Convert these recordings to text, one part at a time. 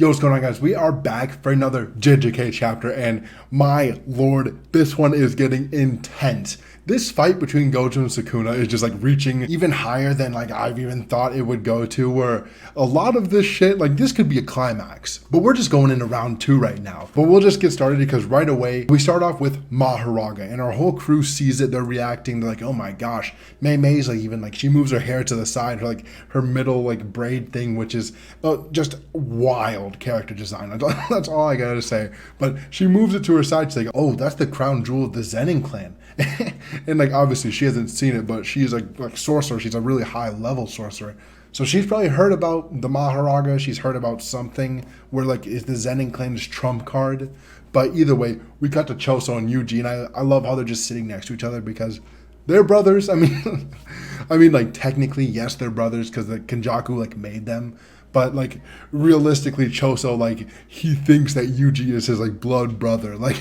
Yo, what's going on, guys? We are back for another JJK chapter, and my lord, this one is getting intense. This fight between Gojo and Sukuna is just like reaching even higher than like I've even thought it would go to, where a lot of this shit, like this could be a climax. But we're just going into round 2 right now. But we'll just get started because right away, we start off with Maharaga, and our whole crew sees it. They're reacting. They're like, oh my gosh. May's like even like she moves her hair to the side, her middle like braid thing, which is just wild character design. That's all I gotta say. But she moves it to her side. She's like, oh, that's the crown jewel of the Zenin clan. And like obviously she hasn't seen it, but she's like sorcerer. She's a really high level sorcerer. So she's probably heard about the Maharaga. She's heard about something where like is the Zenin clan's trump card. But either way, we cut to Choso and Yuji, and I love how they're just sitting next to each other because they're brothers. I mean, like technically yes, they're brothers because the Kenjaku like made them. But like realistically, Choso, like he thinks that Yuji is his like blood brother. Like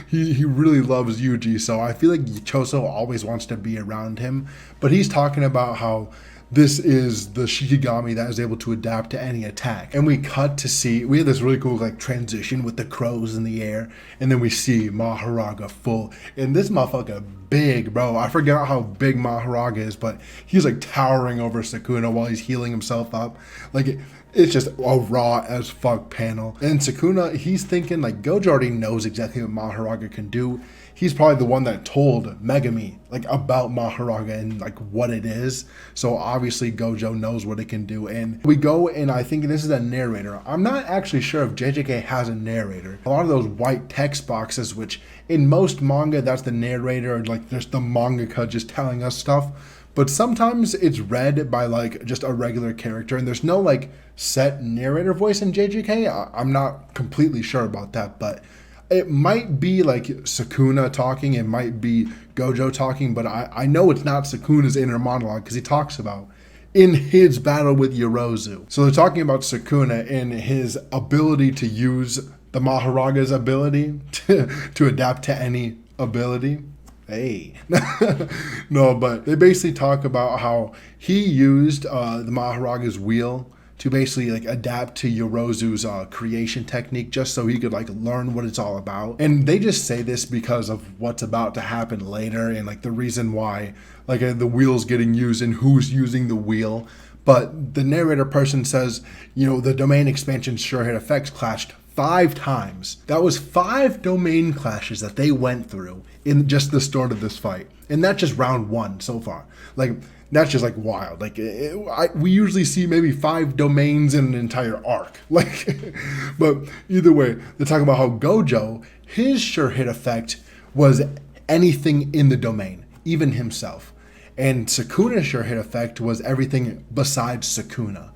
he really loves Yuji. So I feel like Choso always wants to be around him. But he's talking about how this is the Shikigami that is able to adapt to any attack. And we cut to see, we had this really cool like transition with the crows in the air. And then we see Maharaga full. And this motherfucker big, bro. I forgot how big Maharaga is, but he's like towering over Sukuna while he's healing himself up. Like it's just a raw as fuck panel. And Sukuna, he's thinking like Gojo already knows exactly what Maharaga can do. He's probably the one that told Megami like about Maharaga and like what it is. So obviously Gojo knows what it can do. And we go, and I think this is a narrator. I'm not actually sure if JJK has a narrator. A lot of those white text boxes, which in most manga that's the narrator, like there's the mangaka just telling us stuff. But sometimes it's read by like just a regular character, and there's no like set narrator voice in JJK. I'm not completely sure about that, but it might be like Sukuna talking, it might be Gojo talking, but I know it's not Sukuna's inner monologue because he talks about in his battle with Yorozu. So they're talking about Sukuna and his ability to use the Maharaga's ability to adapt to any ability. Hey. No, but they basically talk about how he used the Maharaga's wheel to basically like adapt to Yorozu's creation technique just so he could like learn what it's all about. And they just say this because of what's about to happen later and like the reason why like the wheel's getting used and who's using the wheel. But the narrator person says, you know, the domain expansion sure hit effects clashed 5 times. That was 5 domain clashes that they went through in just the start of this fight. And that's just round 1 so far. Like, that's just like wild. Like we usually see maybe 5 domains in an entire arc. Like, but either way, they're talking about how Gojo, his sure hit effect was anything in the domain, even himself. And Sukuna's sure hit effect was everything besides Sukuna.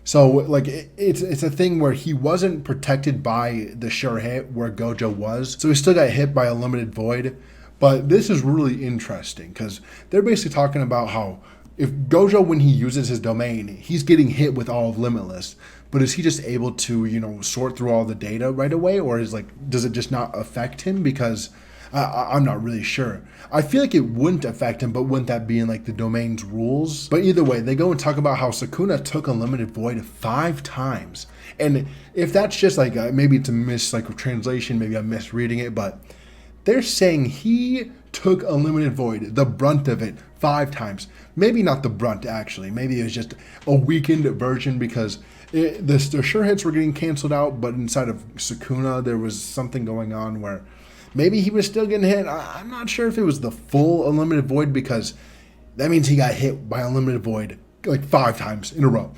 So like it's a thing where he wasn't protected by the sure hit where Gojo was. So he still got hit by a limited void. But this is really interesting because they're basically talking about how if Gojo, when he uses his domain, he's getting hit with all of Limitless. But is he just able to, you know, sort through all the data right away? Or is like, does it just not affect him? Because I'm not really sure. I feel like it wouldn't affect him, but wouldn't that be in like the domain's rules? But either way, they go and talk about how Sukuna took Unlimited Void 5 times. And if that's just like, maybe it's a translation, maybe I'm misreading it, but they're saying he took Unlimited Void, the brunt of it, 5 times. Maybe not the brunt, actually. Maybe it was just a weakened version because the sure hits were getting canceled out, but inside of Sukuna, there was something going on where maybe he was still getting hit. I'm not sure if it was the full Unlimited Void because that means he got hit by Unlimited Void like 5 times in a row.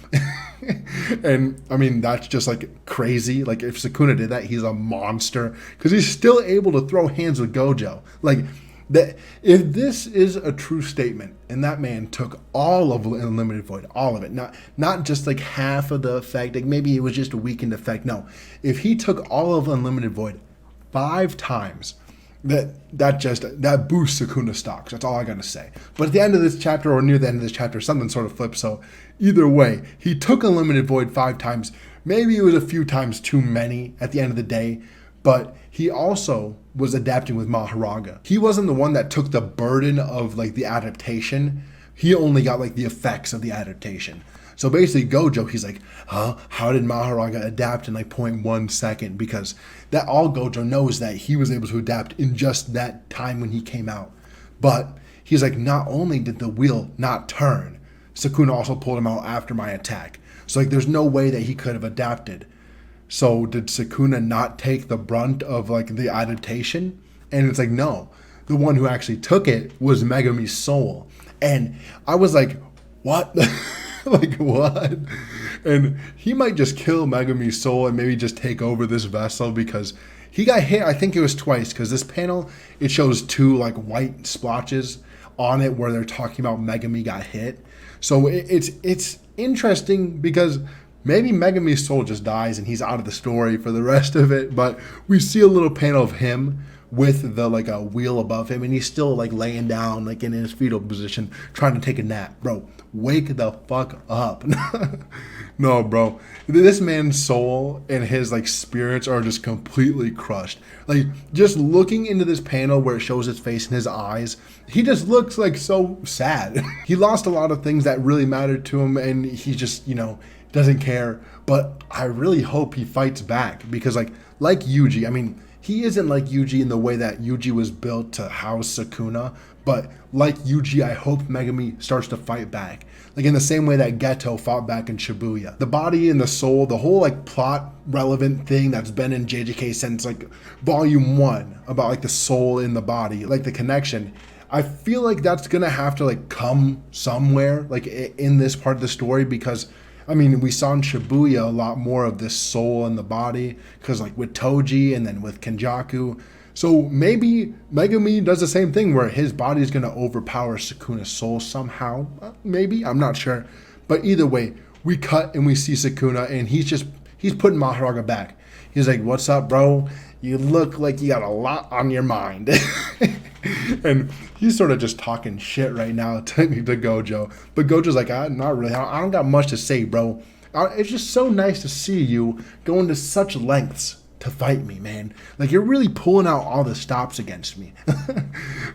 And I mean, that's just like crazy. Like if Sukuna did that, he's a monster because he's still able to throw hands with Gojo. Like that, if this is a true statement and that man took all of Unlimited Void, all of it, not just like half of the effect, like maybe it was just a weakened effect. No, if he took all of Unlimited Void 5 times, that boosts Sukuna stocks. That's all I gotta say. But at the end of this chapter, or near the end of this chapter, something sort of flips. So either way, he took Unlimited Void 5 times. Maybe it was a few times too many at the end of the day, but he also was adapting with Maharaga. He wasn't the one that took the burden of like the adaptation. He only got like the effects of the adaptation. So basically Gojo, he's like, huh? How did Mahoraga adapt in like 0.1 second? Because that all Gojo knows that he was able to adapt in just that time when he came out. But he's like, not only did the wheel not turn, Sukuna also pulled him out after my attack. So like there's no way that he could have adapted. So did Sukuna not take the brunt of like the adaptation? And it's like, no. The one who actually took it was Megumi's soul. And I was like, what? Like, what? And he might just kill Megumi's soul and maybe just take over this vessel because he got hit, I think it was twice, because this panel, it shows two like white splotches on it where they're talking about Megumi got hit. So it's interesting because maybe Megumi's soul just dies and he's out of the story for the rest of it, but we see a little panel of him with the like a wheel above him and he's still like laying down like in his fetal position trying to take a nap. Bro, wake the fuck up. No, bro, this man's soul and his like spirits are just completely crushed. Like just looking into this panel where it shows his face and his eyes, he just looks like so sad. He lost a lot of things that really mattered to him and he just, doesn't care. But I really hope he fights back because like Yuji, I mean, he isn't like Yuji in the way that Yuji was built to house Sukuna, but like Yuji, I hope Megumi starts to fight back. Like in the same way that Geto fought back in Shibuya. The body and the soul, the whole like plot relevant thing that's been in JJK since like volume 1 about like the soul in the body, like the connection. I feel like that's gonna have to like come somewhere like in this part of the story because I mean, we saw in Shibuya a lot more of this soul in the body because like with Toji and then with Kenjaku. So maybe Megumi does the same thing where his body is going to overpower Sukuna's soul somehow. Maybe, I'm not sure. But either way, we cut and we see Sukuna and he's putting Mahoraga back. He's like, what's up, bro? You look like you got a lot on your mind. And he's sort of just talking shit right now to Gojo. But Gojo's like, not really. I don't got much to say, bro. It's just so nice to see you going to such lengths to fight me, man. Like, you're really pulling out all the stops against me.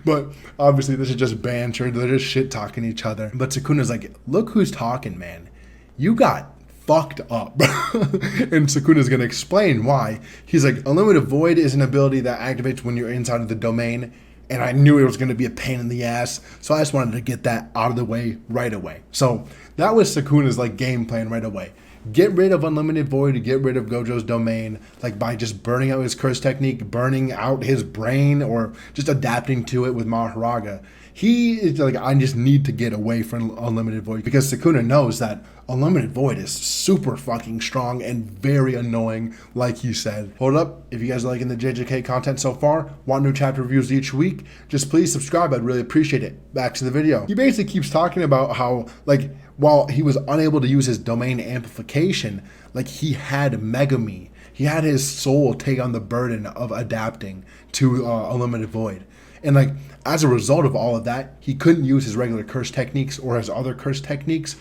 But obviously, this is just banter. They're just shit-talking each other. But Sukuna's like, look who's talking, man. You got fucked up. And Sukuna's going to explain why. He's like, Unlimited Void is an ability that activates when you're inside of the domain. And I knew it was going to be a pain in the ass. So I just wanted to get that out of the way right away. So that was Sukuna's like game plan right away. Get rid of Unlimited Void to get rid of Gojo's domain, like by just burning out his curse technique, burning out his brain, or just adapting to it with Mahoraga. He is like, I just need to get away from Unlimited Void because Sukuna knows that Unlimited Void is super fucking strong and very annoying, like he said. Hold up, if you guys are liking the JJK content so far, want new chapter reviews each week, just please subscribe, I'd really appreciate it. Back to the video. He basically keeps talking about how, like, while he was unable to use his domain amplification, like he had Megumi. He had his soul take on the burden of adapting to Unlimited Void. And like, as a result of all of that, he couldn't use his regular curse techniques or his other curse techniques.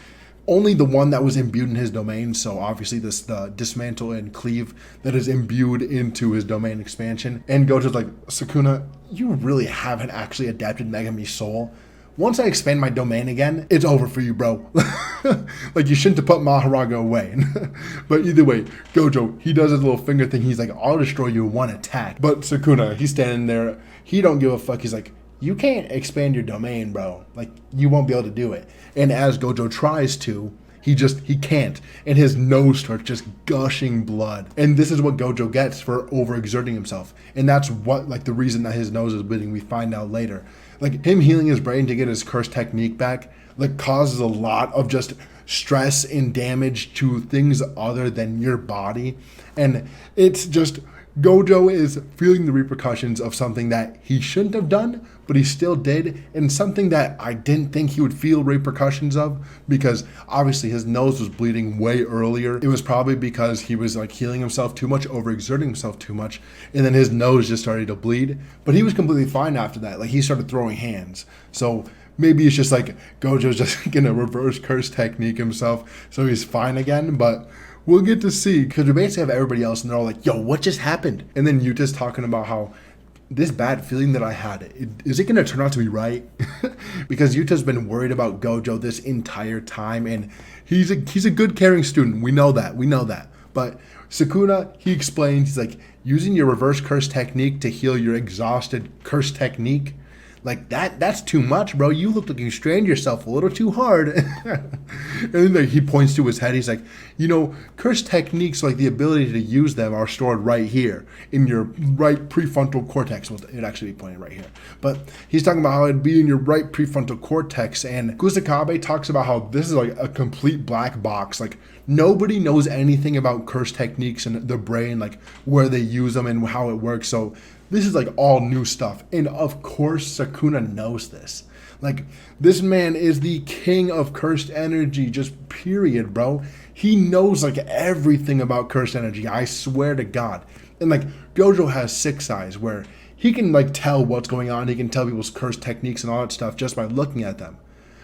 Only the one that was imbued in his domain. So obviously the dismantle and cleave that is imbued into his domain expansion. And Gojo's like, Sukuna, you really haven't actually adapted Megumi's soul. Once I expand my domain again, it's over for you, bro. Like, you shouldn't have put Mahoraga away. But either way, Gojo, he does his little finger thing. He's like, I'll destroy you in one attack. But Sukuna, he's standing there. He don't give a fuck. He's like, you can't expand your domain, bro. Like, you won't be able to do it. And as Gojo tries to, he can't. And his nose starts just gushing blood. And this is what Gojo gets for overexerting himself. And that's what, like, the reason that his nose is bleeding, we find out later. Like, him healing his brain to get his curse technique back, like, causes a lot of just stress and damage to things other than your body. And it's just, Gojo is feeling the repercussions of something that he shouldn't have done, but he still did, and something that I didn't think he would feel repercussions of, because obviously his nose was bleeding way earlier. It was probably because he was like healing himself too much, overexerting himself too much, and then his nose just started to bleed. But he was completely fine after that. Like, he started throwing hands. So maybe it's just like Gojo's just gonna reverse curse technique himself, so he's fine again. But we'll get to see, because we basically have everybody else and they're all like, yo, what just happened? And then Yuta's talking about how this bad feeling that I had, is it going to turn out to be right? Because Yuta's been worried about Gojo this entire time, and he's a good caring student. We know that. But Sukuna, he explains, he's like, using your reverse curse technique to heal your exhausted curse technique, like that's too much, bro. You look like you strained yourself a little too hard. And then like, he points to his head. He's like, curse techniques, like the ability to use them, are stored right here in your right prefrontal cortex. Well, it'd actually be pointed right here. But he's talking about how it'd be in your right prefrontal cortex. And Kusakabe talks about how this is like a complete black box. Like nobody knows anything about curse techniques and the brain, like where they use them and how it works. So this is like all new stuff. And of course, Sukuna knows this. Like, this man is the king of cursed energy, just period, bro. He knows like everything about cursed energy. I swear to God. And like, Gojo has 6 eyes where he can like tell what's going on. He can tell people's cursed techniques and all that stuff just by looking at them.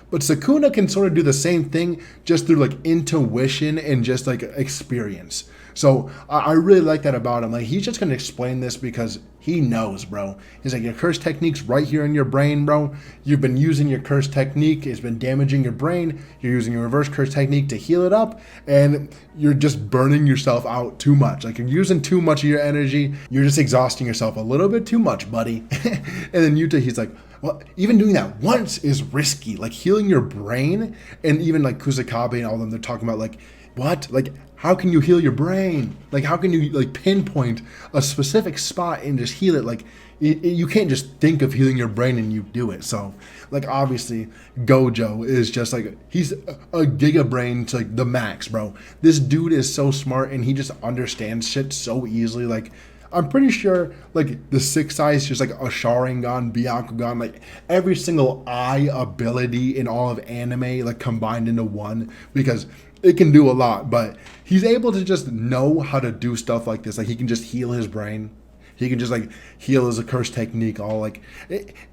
But Sukuna can sort of do the same thing just through like intuition and just like experience. So I really like that about him. Like he's just going to explain this because he knows, bro. He's like, your curse technique's right here in your brain, bro. You've been using your curse technique. It's been damaging your brain. You're using your reverse curse technique to heal it up. And you're just burning yourself out too much. Like you're using too much of your energy. You're just exhausting yourself a little bit too much, buddy. And then Yuta, he's like, well, even doing that once is risky. Like healing your brain, and even like Kusakabe and all of them, they're talking about like, what? Like, how can you heal your brain? Like, how can you like pinpoint a specific spot and just heal it? Like, you can't just think of healing your brain and you do it. So, like, obviously, Gojo is just like, he's a giga brain to like the max, bro. This dude is so smart and he just understands shit so easily. Like, I'm pretty sure like the 6 eyes, just like a Sharingan, Byakugan, like every single eye ability in all of anime like combined into one, because it can do a lot. But he's able to just know how to do stuff like this. Like he can just heal his brain. He can just like heal as a curse technique. All like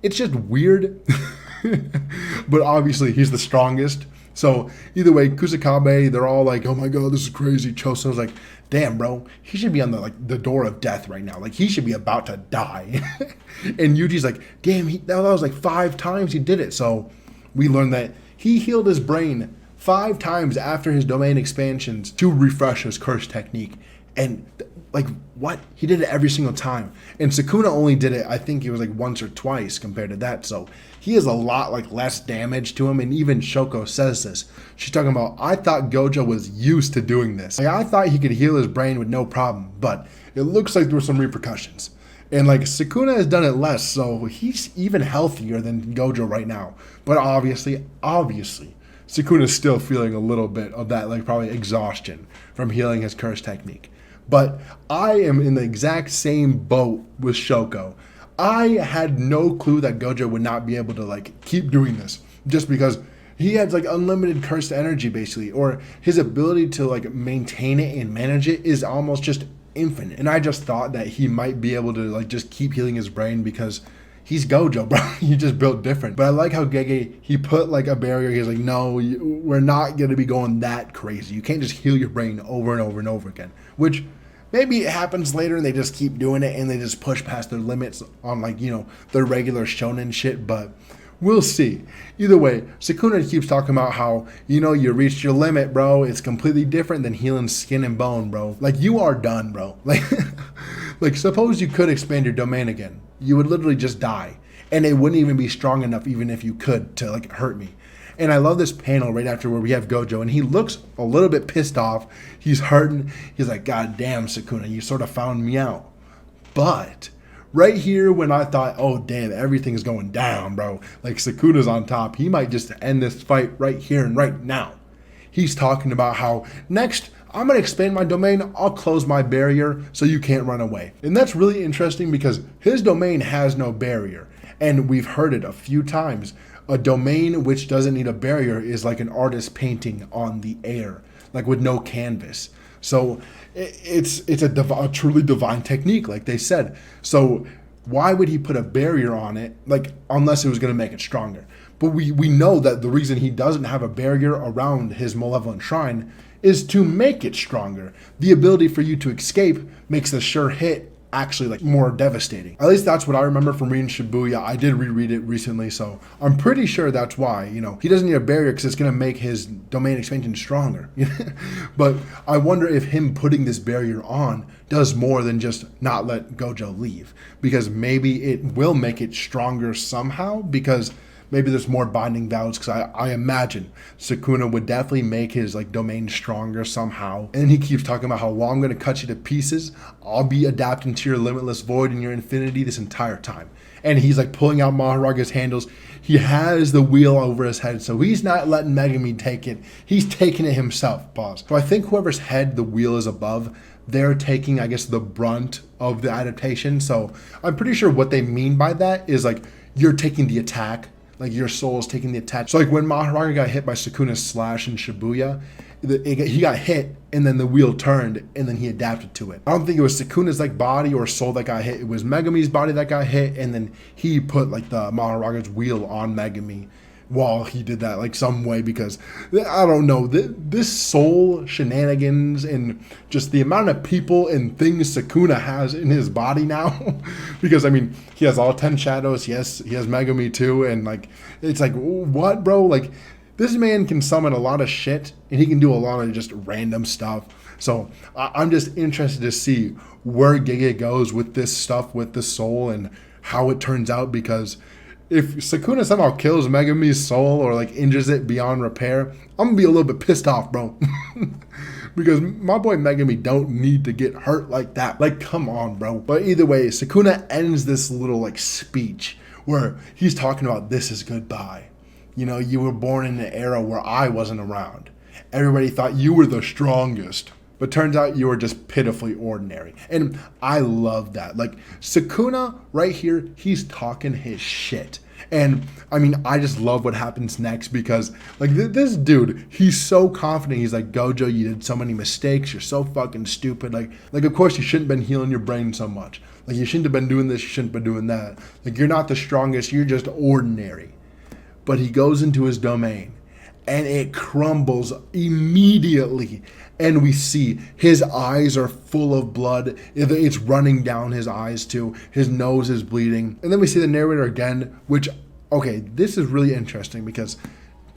it's just weird. But obviously he's the strongest. So either way, Kusakabe, they're all like, oh my god, this is crazy. Choso's like, damn, bro, he should be on the door of death right now. Like he should be about to die. And Yuji's like, damn, that was like 5 times he did it. So we learned that he healed his brain 5 times after his domain expansions to refresh his curse technique. And like, what? He did it every single time. And Sukuna only did it, I think it was like once or twice compared to that. So he has a lot like less damage to him. And even Shoko says this. She's talking about, I thought Gojo was used to doing this. Like, I thought he could heal his brain with no problem, but it looks like there were some repercussions. And like Sukuna has done it less, so he's even healthier than Gojo right now. But obviously, Sukuna's still feeling a little bit of that, like probably exhaustion from healing his curse technique. But I am in the exact same boat with Shoko. I had no clue that Gojo would not be able to like keep doing this, just because he has like unlimited cursed energy basically, or his ability to like maintain it and manage it is almost just infinite. And I just thought that he might be able to like just keep healing his brain because he's Gojo, bro. He just built different. But I like how Gege, he put like a barrier. He's like, no, we're not going to be going that crazy. You can't just heal your brain over and over and over again. Which maybe it happens later and they just keep doing it and they just push past their limits on like, their regular shonen shit. But we'll see. Either way, Sukuna keeps talking about how, you reached your limit, bro. It's completely different than healing skin and bone, bro. Like, you are done, bro. Like suppose you could expand your domain again. You would literally just die. And it wouldn't even be strong enough, even if you could, to like hurt me. And I love this panel right after where we have Gojo, and he looks a little bit pissed off. He's hurting. He's like, God damn, Sukuna, you sort of found me out. But right here when I thought, oh damn, everything's going down, bro. Like Sukuna's on top. He might just end this fight right here and right now. He's talking about how next, I'm going to expand my domain. I'll close my barrier so you can't run away. And that's really interesting because his domain has no barrier. And we've heard it a few times. A domain which doesn't need a barrier is like an artist painting on the air, like with no canvas. So it's a truly divine technique, like they said. So why would he put a barrier on it, like unless it was going to make it stronger? But we know that the reason he doesn't have a barrier around his malevolent shrine is to make it stronger. The ability for you to escape makes a sure hit actually like more devastating. At least that's what I remember from reading Shibuya. I did reread it recently, so I'm pretty sure that's why, he doesn't need a barrier because it's going to make his domain expansion stronger. But I wonder if him putting this barrier on does more than just not let Gojo leave, because maybe it will make it stronger somehow, because maybe there's more binding vows, because I imagine Sukuna would definitely make his like domain stronger somehow. And he keeps talking about how, well, I'm going to cut you to pieces. I'll be adapting to your limitless void and your infinity this entire time. And he's like pulling out Maharaga's handles. He has the wheel over his head, so he's not letting Megumi take it. He's taking it himself, boss. So I think whoever's head the wheel is above, they're taking, I guess, the brunt of the adaptation. So I'm pretty sure what they mean by that is like, you're taking the attack. Like your soul is taking the attack. So like when Maharaga got hit by Sukuna's slash in Shibuya, he got hit and then the wheel turned and then he adapted to it. I don't think it was Sukuna's like body or soul that got hit. It was Megumi's body that got hit, and then he put like the Maharaga's wheel on Megumi while he did that like some way, because I don't know, this soul shenanigans and just the amount of people and things Sukuna has in his body now because I mean he has all 10 shadows, he has Megumi too, and like it's like, what, bro? Like this man can summon a lot of shit and he can do a lot of just random stuff. So I'm just interested to see where Gege goes with this stuff with the soul and how it turns out, because if Sukuna somehow kills Megumi's soul or like injures it beyond repair, I'm gonna be a little bit pissed off, bro. Because my boy Megumi don't need to get hurt like that. Like, come on, bro. But either way, Sukuna ends this little like speech where he's talking about, this is goodbye. You were born in an era where I wasn't around. Everybody thought you were the strongest, but turns out you were just pitifully ordinary. And I love that. Like, Sukuna right here, he's talking his shit. And I mean, I just love what happens next, because like this dude, he's so confident. He's like, Gojo, you did so many mistakes. You're so fucking stupid. Like of course you shouldn't have been healing your brain so much. Like you shouldn't have been doing this. You shouldn't have been doing that. Like you're not the strongest. You're just ordinary. But he goes into his domain and it crumbles immediately. And we see his eyes are full of blood. It's running down his eyes too. His nose is bleeding. And then we see the narrator again, which, okay, this is really interesting because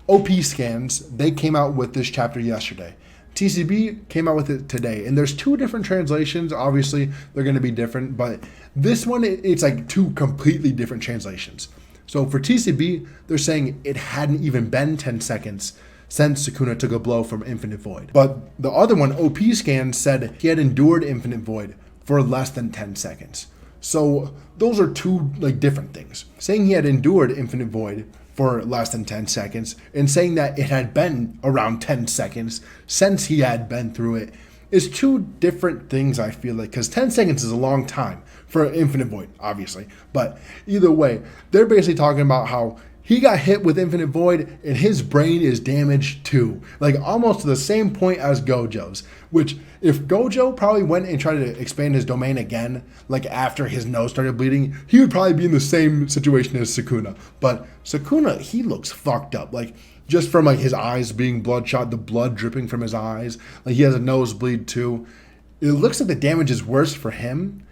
OP Scans, they came out with this chapter yesterday. TCB came out with it today. And there's two different translations. Obviously, they're going to be different. But this one, it's like two completely different translations. So for TCB, they're saying it hadn't even been 10 seconds since Sukuna took a blow from Infinite Void. But the other one, OP Scan, said he had endured Infinite Void for less than 10 seconds. So those are two like different things. Saying he had endured Infinite Void for less than 10 seconds and saying that it had been around 10 seconds since he had been through it is two different things, I feel like, because 10 seconds is a long time for Infinite Void, obviously. But either way, they're basically talking about how he got hit with Infinite Void and his brain is damaged too. Like almost to the same point as Gojo's. Which, if Gojo probably went and tried to expand his domain again, like after his nose started bleeding, he would probably be in the same situation as Sukuna. But Sukuna, he looks fucked up. Like, just from like his eyes being bloodshot, the blood dripping from his eyes. Like he has a nosebleed too. It looks like the damage is worse for him.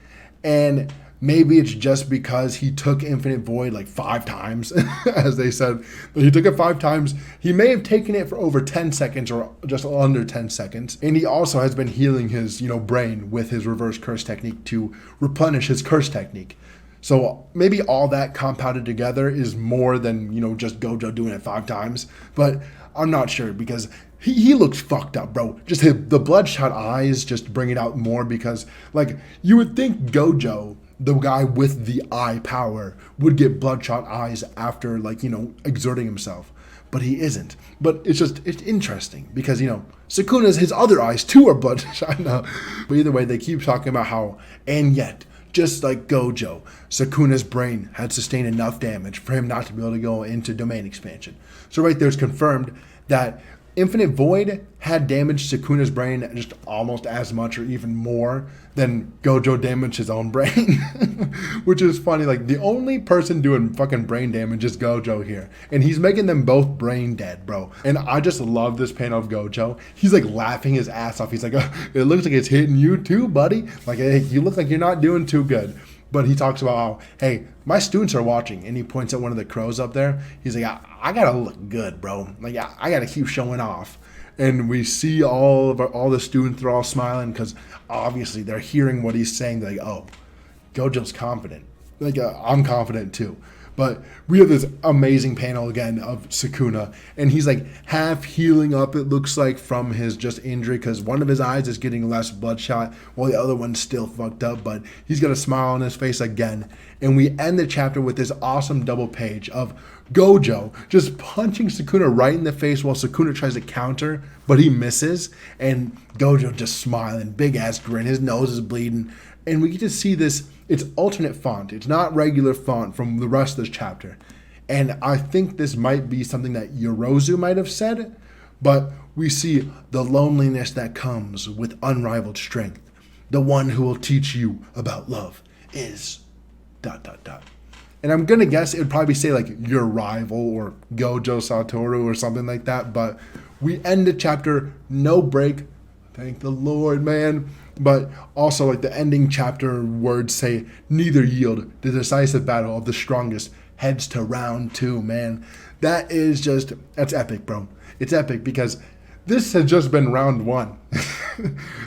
And maybe it's just because he took Infinite Void like 5 times, as they said. But he took it 5 times. He may have taken it for over 10 seconds or just under 10 seconds. And he also has been healing his, brain with his reverse curse technique to replenish his curse technique. So maybe all that compounded together is more than, just Gojo doing it 5 times. But I'm not sure, because he looks fucked up, bro. Just the bloodshot eyes just bring it out more, because, like, you would think Gojo, the guy with the eye power, would get bloodshot eyes after, like, exerting himself. But he isn't. But it's interesting because, Sukuna's, his other eyes too are bloodshot now. But either way, they keep talking about how, and yet, just like Gojo, Sukuna's brain had sustained enough damage for him not to be able to go into domain expansion. So right there it's confirmed that Infinite Void had damaged Sukuna's brain just almost as much or even more than Gojo damaged his own brain, which is funny. Like, the only person doing fucking brain damage is Gojo here, and he's making them both brain dead, bro. And I just love this panel of Gojo. He's like laughing his ass off. He's like, it looks like it's hitting you too, buddy. Like, hey, you look like you're not doing too good. But he talks about how, hey, my students are watching, and he points at one of the crows up there. He's like, I gotta look good, bro. Like, I gotta keep showing off. And we see all the students are all smiling because obviously they're hearing what he's saying. They're like, oh, Gojo's confident. Like, I'm confident too. But we have this amazing panel again of Sukuna, and he's like half healing up, it looks like, from his just injury, because one of his eyes is getting less bloodshot while the other one's still fucked up, but he's got a smile on his face again. And we end the chapter with this awesome double page of Gojo just punching Sukuna right in the face while Sukuna tries to counter, but he misses, and Gojo just smiling, big ass grin, his nose is bleeding, and we get to see this. It's alternate font. It's not regular font from the rest of this chapter. And I think this might be something that Yorozu might have said, but we see the loneliness that comes with unrivaled strength. The one who will teach you about love is ... And I'm going to guess it would probably say like your rival or Gojo Satoru or something like that, but we end the chapter, no break. Thank the Lord, man. But also, like, the ending chapter words say, neither yield, the decisive battle of the strongest heads to round 2, man. That is just, that's epic, bro. It's epic because this has just been round 1.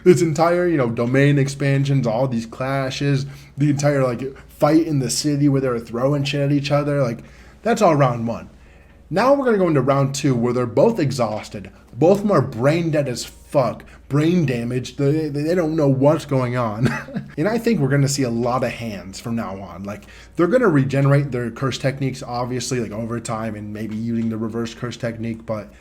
This entire, domain expansions, all these clashes, the entire, like, fight in the city where they're throwing shit at each other, like, that's all round 1. Now we're going to go into round 2 where they're both exhausted. Both of them are brain dead as fuck, brain damaged. They don't know what's going on. And I think we're going to see a lot of hands from now on. Like, they're going to regenerate their curse techniques, obviously, like over time and maybe using the reverse curse technique. But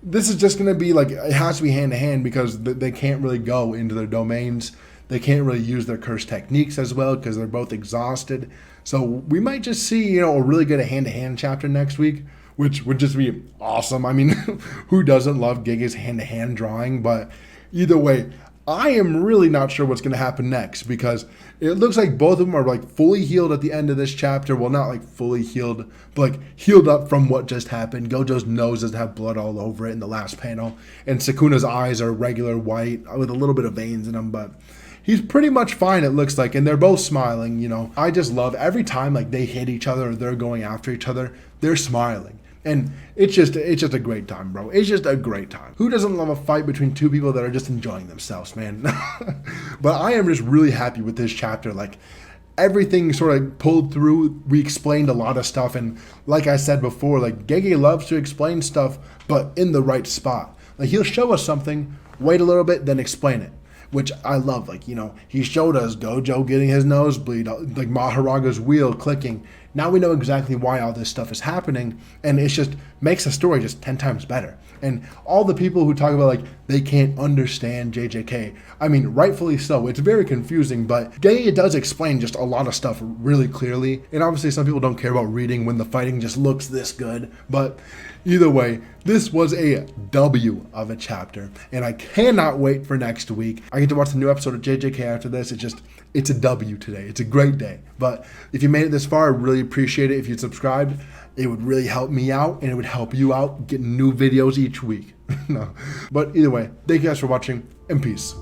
this is just going to be like, it has to be hand to hand because they can't really go into their domains. They can't really use their curse techniques as well because they're both exhausted. So we might just see, a really good hand-to-hand chapter next week, which would just be awesome. I mean, who doesn't love Gege's hand-to-hand drawing? But either way, I am really not sure what's going to happen next because it looks like both of them are like fully healed at the end of this chapter. Well, not like fully healed, but like healed up from what just happened. Gojo's nose doesn't have blood all over it in the last panel. And Sukuna's eyes are regular white with a little bit of veins in them, but he's pretty much fine, it looks like, and they're both smiling, I just love every time like they hit each other or they're going after each other, they're smiling. And it's just a great time, bro. It's just a great time. Who doesn't love a fight between two people that are just enjoying themselves, man? But I am just really happy with this chapter. Like, everything sort of pulled through. We explained a lot of stuff, and like I said before, like, Gege loves to explain stuff, but in the right spot. Like, he'll show us something, wait a little bit, then explain it, which I love. Like, he showed us Gojo getting his nosebleed, like Maharaga's wheel clicking. Now we know exactly why all this stuff is happening, and it just makes the story just 10 times better. And all the people who talk about, like, they can't understand JJK, I mean, rightfully so. It's very confusing, but Gege does explain just a lot of stuff really clearly. And obviously some people don't care about reading when the fighting just looks this good, but either way, this was a W of a chapter, and I cannot wait for next week. I get to watch the new episode of JJK after this. It's a W today. It's a great day. But if you made it this far, I really appreciate it. If you'd subscribed, it would really help me out, and it would help you out getting new videos each week. No. But either way, thank you guys for watching, and peace.